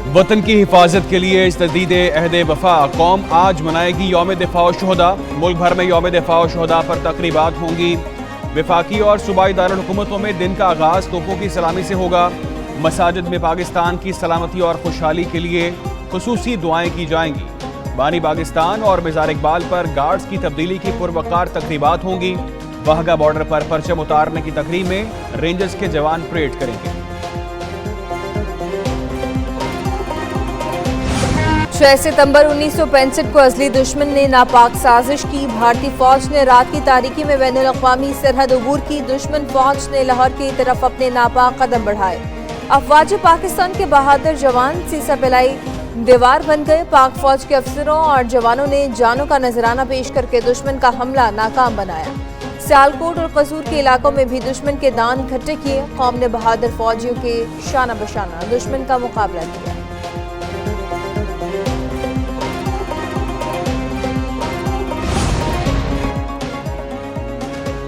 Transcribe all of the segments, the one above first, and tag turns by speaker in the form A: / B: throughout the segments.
A: वतन की हिफाजत के लिए तजदीद अहद वफा कौम आज मनाएगी यौम दिफा शुहदा। मुल्क भर में यौम दिफा शुहदा पर तकरीबात होंगी। वफाकी और सूबाई दारुल हुकूमतों में दिन का आगाज़ तोपों की सलामी से होगा। मसाजिद में पाकिस्तान की सलामती और खुशहाली के लिए खुसूसी दुआएं की जाएंगी। बानी पाकिस्तान और मज़ार इकबाल पर गार्ड्स की तब्दीली की पुरवकार तकरीबात होंगी। वाहगा बॉर्डर पर परचम उतारने की तकरीब में रेंजर्स के जवान परेड करेंगे।
B: 6 सितंबर 1965 को अज़ली दुश्मन ने नापाक साजिश की। भारतीय फौज ने रात की तारीकी में बैनुल अक़वामी सरहद अबूर की। दुश्मन फौज ने लाहौर की तरफ अपने नापाक कदम बढ़ाए। अफवाज पाकिस्तान के बहादुर जवान सीसा पिलाई दीवार बन गए। पाक फौज के अफसरों और जवानों ने जानों का नजराना पेश करके दुश्मन का हमला नाकाम बनाया। सियालकोट और कसूर के इलाकों में भी दुश्मन के दान इकट्ठे किए। कौम ने बहादुर फौजियों के शाना बशाना दुश्मन का मुकाबला किया।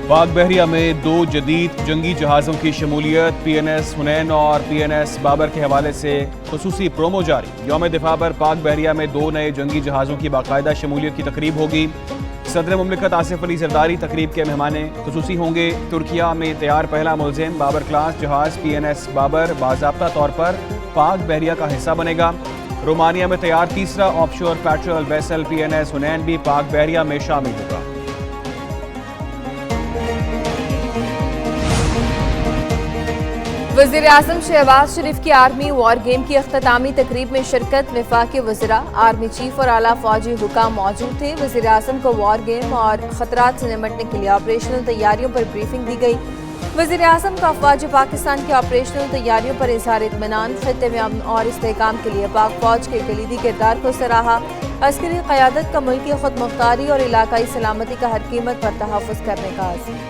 A: पाक बहरिया में 2 जदीद जंगी जहाज़ों की शमूलियत। PNS हुनैन और PNS बाबर के हवाले से खुसूसी प्रोमो जारी। यौम दिफा पर पाक बहरिया में 2 नए जंगी जहाज़ों की बाकायदा शमूलियत की तकरीब होगी। सदर मुमलिकत आसिफ अली जरदारी तकरीब के मेहमान खुसूसी होंगे। तुर्किया में तैयार पहला मुलजिम बाबर क्लास जहाज़ PNS बाबर बाज़ाब्ता तौर पर पाक बहरिया का हिस्सा बनेगा। रोमानिया में तैयार तीसरा ऑफशोर पेट्रोल वेसल PNS हुनैन भी पाक बहरिया में शामिल होगा।
B: वज़ीर आज़म शहबाज शरीफ की आर्मी वॉर गेम की अख्तामी तकरीब में शिरकत। वफाकी वज़रा, आर्मी चीफ और आला फौजी हुकाम मौजूद थे। वज़ीर आज़म को वॉर गेम और ख़तरात से निपटने के लिए ऑपरेशनल तैयारियों पर ब्रीफिंग दी गई। वज़ीर आज़म का अफ़वाज पाकिस्तान की ऑपरेशनल तैयारियों पर इज़हार इत्मीनान। ख़ित्ते में अमन और इस्तेहकाम के लिए पाक फौज के कलीदी किरदार को सराहा। अस्करी क़यादत का मुल्की खुद मुख्तारी और इलाकाई सलामती का हर कीमत पर तहफ़्फ़ुज़ करने का आज़म।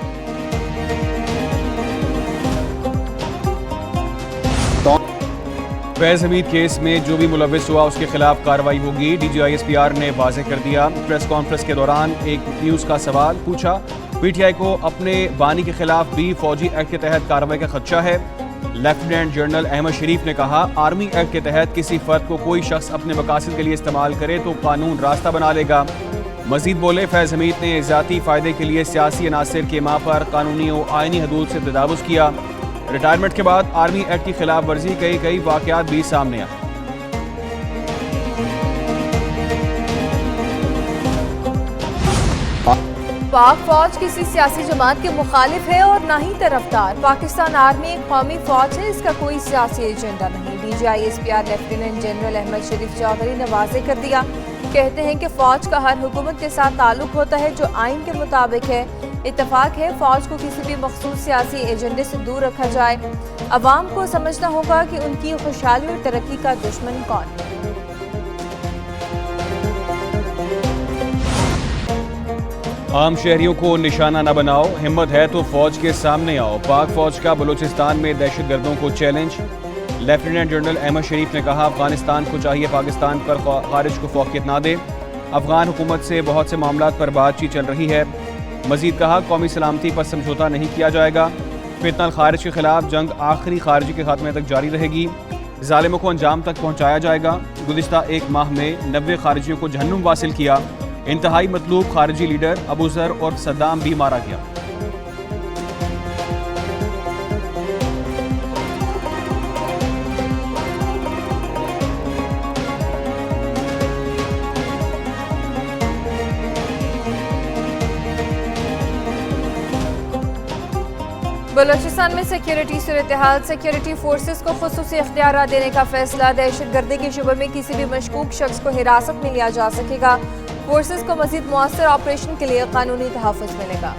A: फैज़ हमीद केस में जो भी मुलव्विस हुआ उसके खिलाफ कार्रवाई होगी। DG ISPR ने वाज़ेह कर दिया। प्रेस कॉन्फ्रेंस के दौरान एक न्यूज़ का सवाल पूछा। PTI को अपने बानी के खिलाफ भी फौजी एक्ट के तहत कार्रवाई का खदशा है। लेफ्टिनेंट जनरल अहमद शरीफ ने कहा, आर्मी एक्ट के तहत किसी फर्द को कोई शख्स अपने मकासद के लिए इस्तेमाल करे तो कानून रास्ता बना लेगा। मजीद बोले, फैज़ हमीद ने ज़ाती फ़ायदे के लिए सियासी अनासर के माँ पर कानूनी और आइनी हदूद से तजावुज़ किया। रिटायरमेंट के बाद आर्मी एक्ट की खिलाफ वर्जी कई वाक़यात भी सामने आए।
B: पाक फौज किसी सियासी जमात के मुखालिफ है और न ही तरफदार। पाकिस्तान आर्मी एक कौमी फौज है, इसका कोई सियासी एजेंडा नहीं। DG ISPR lieutenant general Ahmad Sharif Chaudhry ने वाज़ेह कर दिया। कहते हैं कि फौज का हर हुकूमत के साथ ताल्लुक होता है जो आइन के मुताबिक है। इत्तफाक है फौज को किसी भी मखसूस सियासी एजेंडे से दूर रखा जाए। अवाम को समझना होगा कि उनकी खुशहाली और तरक्की का दुश्मन कौन है।
A: आम शहरियों को निशाना न बनाओ, हिम्मत है तो फौज के सामने आओ। पाक फौज का बलूचिस्तान में दहशतगर्दों को चैलेंज। लेफ्टिनेंट जनरल अहमद शरीफ ने कहा, अफगानिस्तान को चाहिए पाकिस्तान पर खारिज को फौकियत ना दे। अफगान हुकूमत से बहुत से मामलात पर बातचीत चल रही है। मजीद कहा, कौमी सलामती पर समझौता नहीं किया जाएगा। फितनल खारिज के खिलाफ जंग आखिरी खारिजी के खात्मे तक जारी रहेगी। जालिमों को अंजाम तक पहुँचाया जाएगा। गुज़िश्ता 1 माह में 90 खारिजियों को जहन्नुम वासिल किया। इंतहाई मतलूब खारिजी लीडर अबू ज़र और सद्दाम भी मारा गया।
B: बलूचिस्तान में सिक्योरिटी सूरत-ए-हाल। सिक्योरिटी फोर्सेस को खुसूसी इख्तियारात देने का फैसला। दहशतगर्दी के शुबे में किसी भी मशकूक शख्स को हिरासत में लिया जा सकेगा। फोर्सेस को मजीद मुअस्सर ऑपरेशन के लिए कानूनी तहफ़्फ़ुज़ मिलेगा।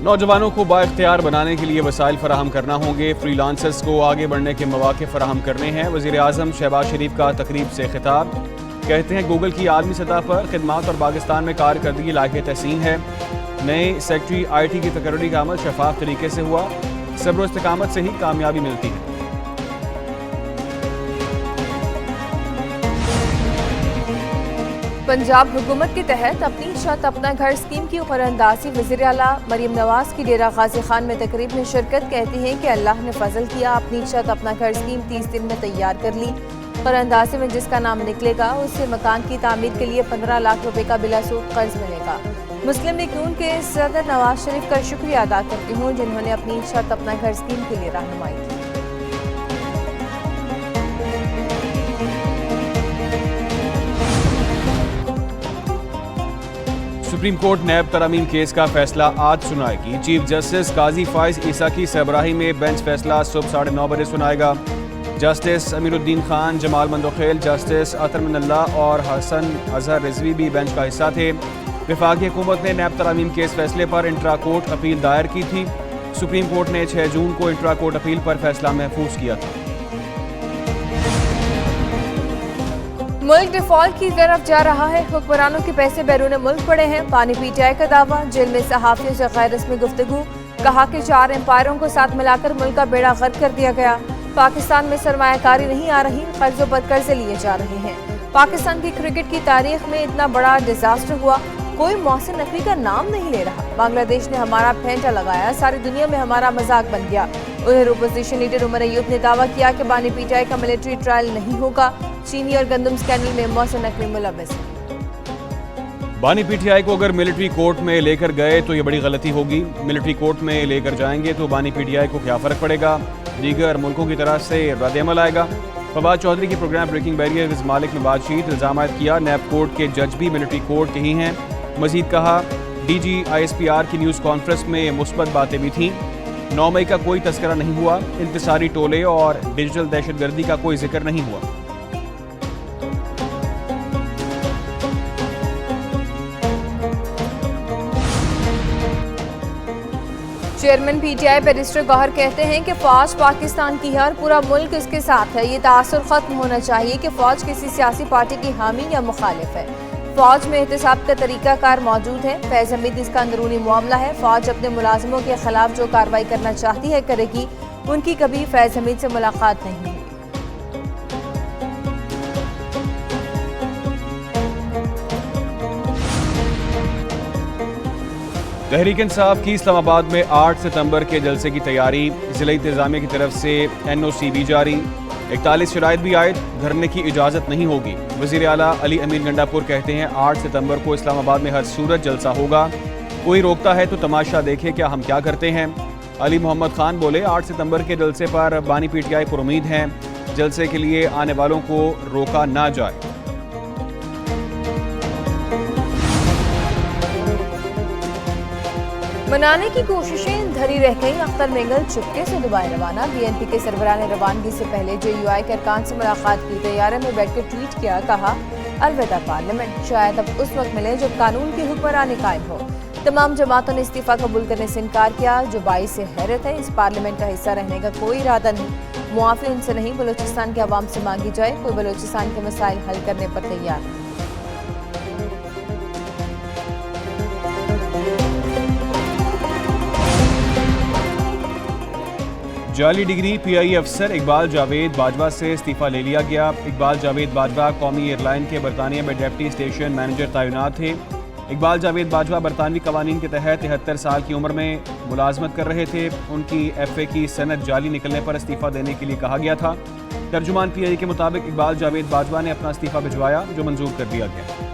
A: नौजवानों को बाइख्तियार बनाने के लिए वसाइल फराहम करना होंगे। फ्रीलांसर्स को आगे बढ़ने के मौके फराहम करने हैं। वज़ीर आज़म शहबाज शरीफ का तकरीब से खिताब। कहते हैं, गूगल की आलमी सतह पर खिदमात और पाकिस्तान में कारकर्दगी लायक तहसीन है। नए सेक्रेटरी IT की तकर्री का अमल शफाफ तरीके से हुआ। सब्र और इस्तिकामत से ही कामयाबी मिलती है।
B: पंजाब हुकूमत के तहत अपनी छत अपना घर स्कीम की क़रारदाज़ी वज़ीर आला मरीम नवाज की डेरा गाजी खान में तकरीब में शिरकत। कहती हैं कि अल्लाह ने फजल किया, अपनी छत अपना घर स्कीम 30 दिन में तैयार कर ली। क़रारदाज़ी में जिसका नाम निकलेगा उसे मकान की तामीर के लिए 15 लाख रुपए का बिलासूद कर्ज मिलेगा। मुस्लिम लीग नून के सदर नवाज शरीफ का शुक्रिया अदा करती हूँ जिन्होंने अपनी छत अपना घर स्कीम के लिए रहनुमाई की।
A: सुप्रीम कोर्ट नैब तरमीम केस का फैसला आज सुनाएगी। चीफ जस्टिस काजी फाइज ईसा की सरबराही में बेंच फैसला सुबह 9:30 बजे सुनाएगा। जस्टिस अमीरुद्दीन खान, जमाल मंदोखेल, जस्टिस अतर मिनल्ला और हसन अजहर रिजवी भी बेंच का हिस्सा थे। वफाकी हुकूमत ने नैब तरमीम केस फैसले पर इंट्रा कोर्ट अपील दायर की थी। सुप्रीम कोर्ट ने 6 जून को इंट्रा कोर्ट अपील पर फैसला महफूज किया था।
B: मुल्क डिफॉल्ट की तरफ जा रहा है, हुक्मरानों के पैसे बैरून मुल्क पड़े हैं। पानी पीटीआई का दावा, जेल में सहाफियों से गैर रस्मी गुफ्तगू। कहा कि 4 एम्पायरों को साथ मिलाकर मुल्क का बेड़ा गर्क कर दिया गया। पाकिस्तान में सरमायाकारी नहीं आ रही, कर्जों पर कर्जे लिए जा रहे हैं। पाकिस्तान की क्रिकेट की तारीख में इतना बड़ा डिजास्टर हुआ, कोई मोहसिन नकवी का नाम नहीं ले रहा। बांग्लादेश ने हमारा फेंटा लगाया, सारी दुनिया में हमारा मजाक बन गया। उधर अपोजिशन लीडर उमर अयूब ने दावा किया कि बानी पीटीआई का मिलिट्री ट्रायल नहीं होगा। चीनी और गंदम स्कैंडल में मोहसिन नकवी मुलव्वस है।
A: बानी पीटीआई को अगर मिलिट्री कोर्ट में लेकर गए तो ये बड़ी गलती होगी। मिलिट्री कोर्ट में लेकर जाएंगे तो बानी पीटीआई को क्या फ़र्क पड़ेगा, दीगर मुल्कों की तरह से रद्द-ए-अमल आएगा। फवाद चौधरी की प्रोग्राम ब्रेकिंग बैरियर विद मालिक में बातचीत, इल्ज़ाम किया नैब कोर्ट के जज भी मिलिट्री कोर्ट के ही हैं। मजीद कहा डीजी ISPR की न्यूज़ कॉन्फ्रेंस में मुस्बत बातें भी थीं। 9 मई का कोई तस्करा नहीं हुआ, इंतसारी टोले और डिजिटल दहशतगर्दी का कोई जिक्र नहीं हुआ।
B: चेयरमैन पीटीआई बैरिस्टर गौहर कहते हैं कि फौज पाकिस्तान की है और पूरा मुल्क इसके साथ है। ये तासुर खत्म होना चाहिए कि फौज किसी सियासी पार्टी की हामी या मुखालिफ है। फौज में एहतसाब का तरीकाकार मौजूद है। फैज हमीद इसका अंदरूनी मामला है। फौज अपने मुलाजिमों के खिलाफ जो कार्रवाई करना चाहती है करेगी। उनकी कभी फैज हमीद से मुलाकात नहीं हुई।
A: तहरीक इंसाफ की इस्लामाबाद में 8 सितंबर के जलसे की तैयारी, जिला इंतजामिया की तरफ से NOC भी जारी। 41 शराइत भी आयद, धरने की इजाज़त नहीं होगी। वज़ीर आला अली अमीन गंडापुर कहते हैं 8 सितंबर को इस्लामाबाद में हर सूरत जलसा होगा। कोई रोकता है तो तमाशा देखे क्या हम क्या करते हैं। अली मोहम्मद खान बोले 8 सितंबर के जलसे पर बानी पीटीआई पर उम्मीद हैं, जलसे के लिए आने वालों को रोका ना जाए।
B: मनाने की कोशिशें धरी रह गईं। अख्तर मेंगल चुपके से दुबई रवाना। BNP के सरबराह ने रवानगी से पहले JUI के अरकान से मुलाकात की। तैयारे में बैठकर ट्वीट किया, कहा अलविदा पार्लियामेंट, शायद अब उस वक्त मिले जब कानून की हुक्मरानी कायम हो। तमाम जमातों ने इस्तीफा कबूल करने से इनकार किया, जो बाइस से हैरत है। इस पार्लियामेंट का हिस्सा रहने का कोई इरादा नहीं। मुआफ़ी उनसे नहीं, बलूचिस्तान के अवाम से मांगी जाए। कोई बलूचिस्तान के मसाइल हल करने पर तैयार नहीं।
A: जाली डिग्री PI अफसर इकबाल जावेद बाजवा से इस्तीफा ले लिया गया। इकबाल जावेद बाजवा कौमी एयरलाइन के बरतानिया में डिप्टी स्टेशन मैनेजर तैनात थे। इकबाल जावेद बाजवा बरतानवी कवानीन के तहत 73 साल की उम्र में मुलाजमत कर रहे थे। उनकी FA की सनद जाली निकलने पर इस्तीफा देने के लिए कहा गया था। तर्जुमान PI के मुताबिक इकबाल जावेद बाजवा ने अपना इस्तीफा भिजवाया, जो मंजूर कर दिया गया।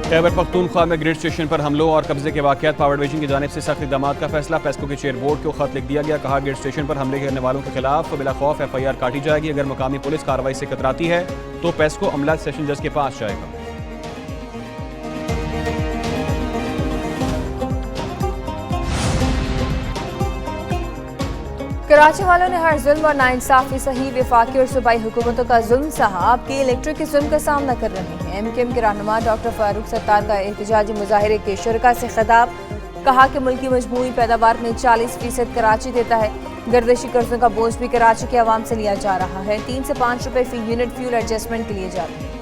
A: खैबर पख्तूनख्वा में ग्रिड स्टेशन पर हमलों और कब्जे के वाक़यात, पावर डिवीजन की जानिब से सख्त इक़दाम का फैसला। पेस्को के चेयर बोर्ड को खत लिख दिया गया। कहा ग्रिड स्टेशन पर हमले करने वालों के खिलाफ बिला खौफ FIR काटी जाएगी। अगर मुकामी पुलिस कार्रवाई से कतराती है तो पेस्को अमला सेशन जज के पास जाएगा।
B: कराची वालों ने हर जुल्म और नाइंसाफी सही, वफाकी और सूबाई हुकूमतों का जुल्म सहा, अब के इलेक्ट्रिक के जुल्म का सामना कर रहे हैं। MKM के रहनुमा डॉक्टर फारूक सत्तार का एहतजाजी मुजाहिरे के शुरका से खिताब। कहा कि मुल्क की मजमूई पैदावार में 40% कराची देता है। गर्दिशी कर्जों का बोझ भी कराची के अवाम से लिया जा रहा है। 3 से 5 रुपए फी यूनिट फ्यूल एडजस्टमेंट के लिए जाते हैं।